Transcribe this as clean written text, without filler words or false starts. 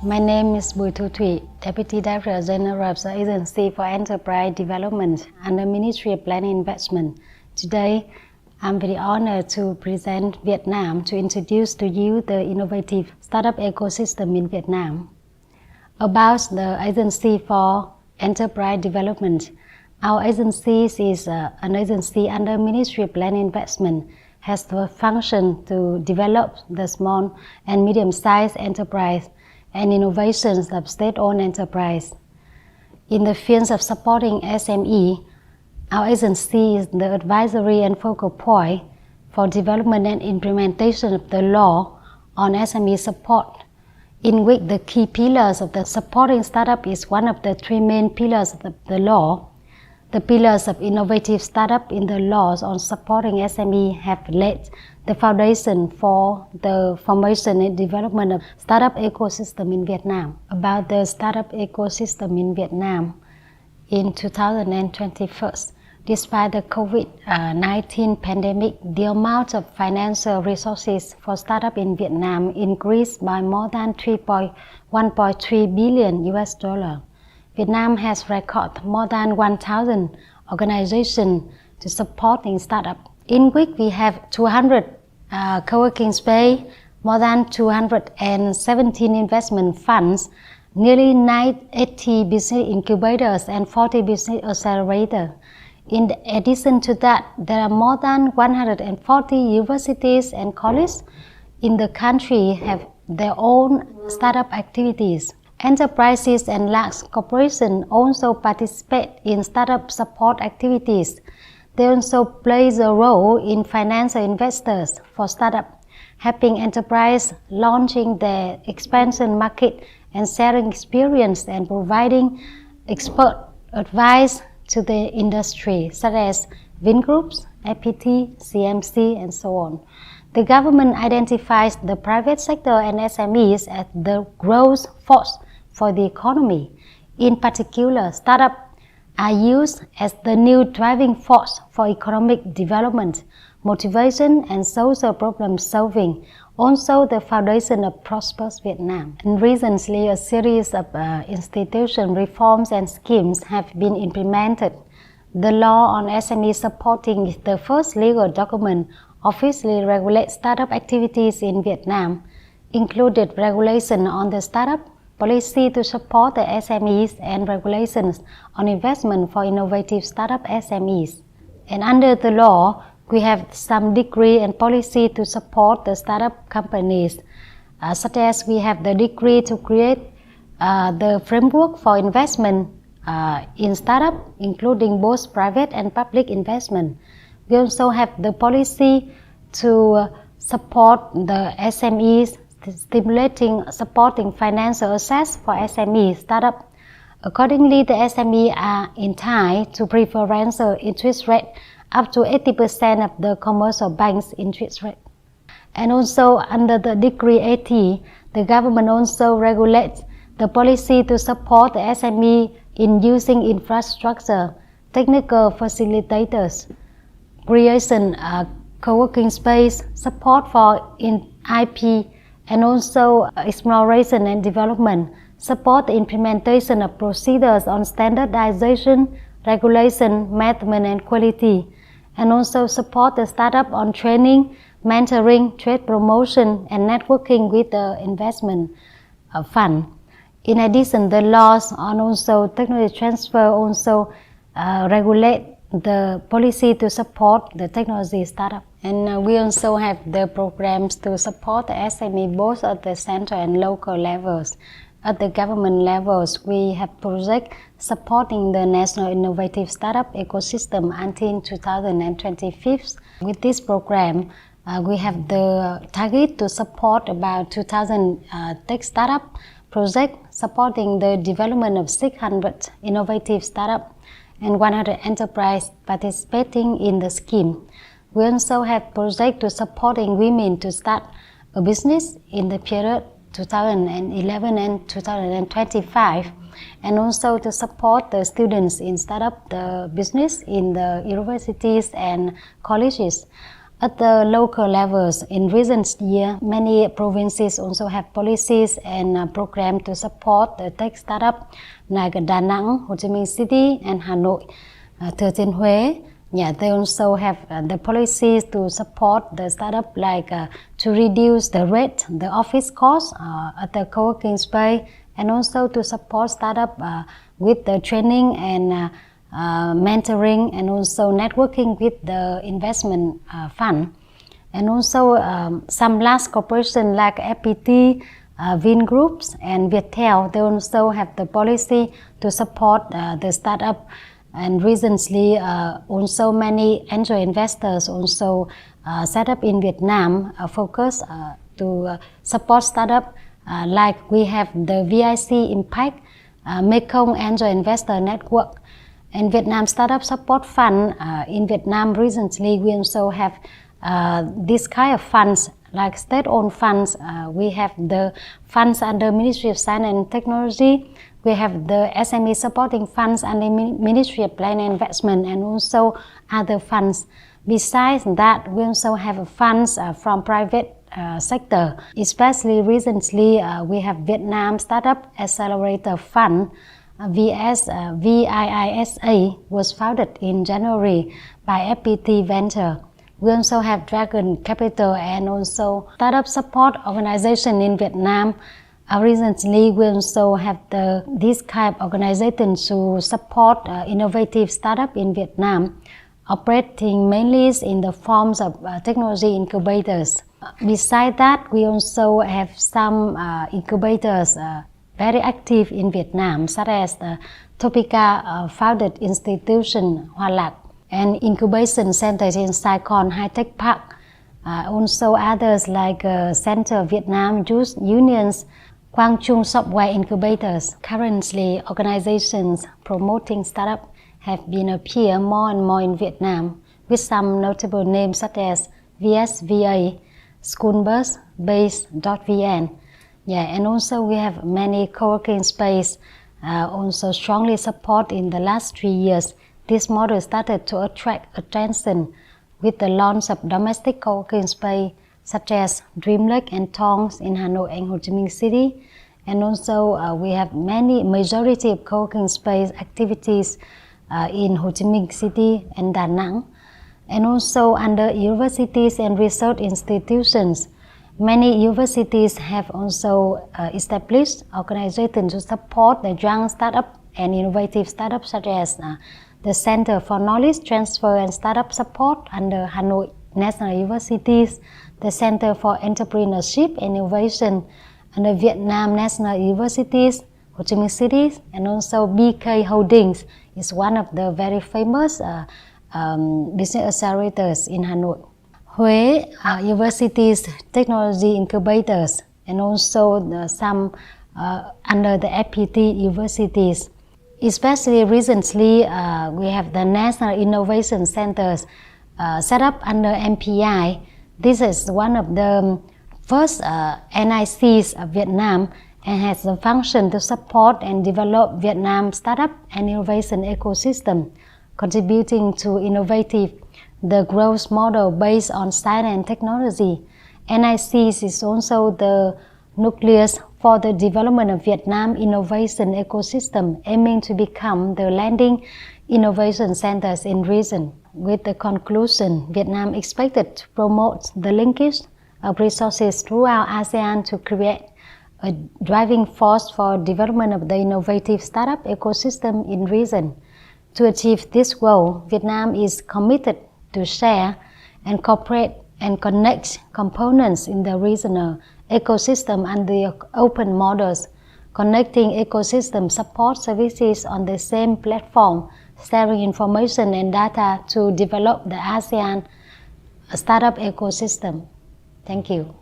My name is Thuy, Deputy Director General of the Agency for Enterprise Development under Ministry of Planning and Investment. Today, I'm very honored to present Vietnam to introduce to you the innovative startup ecosystem in Vietnam. About the Agency for Enterprise Development, our agency is an agency under Ministry of Planning and Investment, has the function to develop the small and medium-sized enterprise and innovations of state-owned enterprise. In the fields of supporting SME, our agency is the advisory and focal point for development and implementation of the law on SME support, in which the key pillars of the supporting startup is one of the three main pillars of the law. The pillars of innovative startup in the laws on supporting SME have laid the foundation for the formation and development of startup ecosystem in Vietnam. About the startup ecosystem in Vietnam in 2021, despite the COVID-19 pandemic, the amount of financial resources for startup in Vietnam increased by more than 1.3 billion US dollar. Vietnam has recorded more than 1,000 organizations to supporting startup, in which we have 200 co-working space, more than 217 investment funds, nearly 80 business incubators and 40 business accelerators. In addition to that, there are more than 140 universities and colleges in the country have their own startup activities. Enterprises and large corporations also participate in startup support activities. They also play a role in financial investors for startup, helping enterprise launching their expansion market and sharing experience and providing expert advice to the industry, such as Vingroups, APT, CMC, and so on. The government identifies the private sector and SMEs as the growth force for the economy. In particular, startups are used as the new driving force for economic development, motivation, and social problem solving, also the foundation of prosperous Vietnam. And recently, a series of institution reforms and schemes have been implemented. The law on SME supporting is the first legal document officially regulates startup activities in Vietnam, included regulation on the startup, policy to support the SMEs, and regulations on investment for innovative startup SMEs. And under the law, we have some decree and policy to support the startup companies, such as we have the decree to create the framework for investment in startup, including both private and public investment. We also have the policy to support the SMEs, supporting financial access for SME startup. Accordingly, the SME are entitled to preferential interest rate up to 80% of the commercial bank's interest rate. And also under the Decree 80, the government also regulates the policy to support the SME in using infrastructure, technical facilitators, creation co-working space, support for IP, and also exploration and development, support the implementation of procedures on standardization, regulation, management, and quality, and also support the startup on training, mentoring, trade promotion, and networking with the investment fund. In addition, the laws on also technology transfer also regulate the policy to support the technology startup. And we also have the programs to support the SME both at the central and local levels. At the government levels, we have projects supporting the national innovative startup ecosystem until 2025. With this program, we have the target to support about 2,000 tech startup projects supporting the development of 600 innovative startups and 100 enterprises participating in the scheme. We also have projects to supporting women to start a business in the period 2011 and 2025, and also to support the students in startup the business in the universities and colleges. At the local levels, in recent years, many provinces also have policies and programs to support the tech startup like Da Nang, Ho Chi Minh City, and Hanoi, Thừa Thiên Huế. Yeah, they also have the policies to support the startup, like to reduce the rate, the office cost at the co-working space, and also to support startup with the training and mentoring, and also networking with the investment fund. And also some large corporations like FPT, Vingroups, and Viettel, they also have the policy to support the startup. And recently, also many angel investors also set up in Vietnam, focus to support startup. Like we have the VIC Impact, Mekong Angel Investor Network, and Vietnam Startup Support Fund. In Vietnam recently, we also have this kind of funds, like state-owned funds. We have the funds under Ministry of Science and Technology. We have the SME supporting funds under Ministry of Planning and Investment, and also other funds. Besides that, we also have funds from private sector. Especially recently, we have Vietnam Startup Accelerator Fund. VIISA was founded in January by FPT Venture. We also have Dragon Capital and also Startup Support Organization in Vietnam. Recently, we also have this kind of organization to support innovative startup in Vietnam, operating mainly in the forms of technology incubators. Besides that, we also have some incubators very active in Vietnam, such as the Topica founded institution Hoa Lạc and incubation centers in Saigon High Tech Park. Also others like Center Vietnam Youth Unions, Quang Trung Software Incubators. Currently, organizations promoting startup have been appear more and more in Vietnam, with some notable names such as VSVA, Schoolbus, Base.vn. Yeah, and also we have many co-working space also strongly support in the last 3 years. This model started to attract attention with the launch of domestic co-working space such as Dream Lake and Tongs in Hanoi and Ho Chi Minh City. And also we have majority of co-working space activities in Ho Chi Minh City and Da Nang. And also under universities and research institutions, many universities have also established organizations to support the young startup and innovative startups, such as the Center for Knowledge Transfer and Startup Support under Hanoi National Universities, the Center for Entrepreneurship and Innovation under Vietnam National Universities, Ho Chi Minh City, and also BK Holdings is one of the very famous business accelerators in Hanoi. Huế University's technology incubators, and also some under the FPT universities. Especially recently, we have the National Innovation Centers set up under MPI. This is one of the first NICs of Vietnam and has the function to support and develop Vietnam startup and innovation ecosystem, contributing to innovative the growth model based on science and technology. NICs is also the nucleus for the development of Vietnam innovation ecosystem, aiming to become the leading innovation centers in region. With the conclusion, Vietnam expected to promote the linkage of resources throughout ASEAN to create a driving force for development of the innovative startup ecosystem in region. To achieve this goal, Vietnam is committed to share and cooperate and connect components in the regional ecosystem and the open models, connecting ecosystem support services on the same platform, sharing information and data to develop the ASEAN startup ecosystem. Thank you.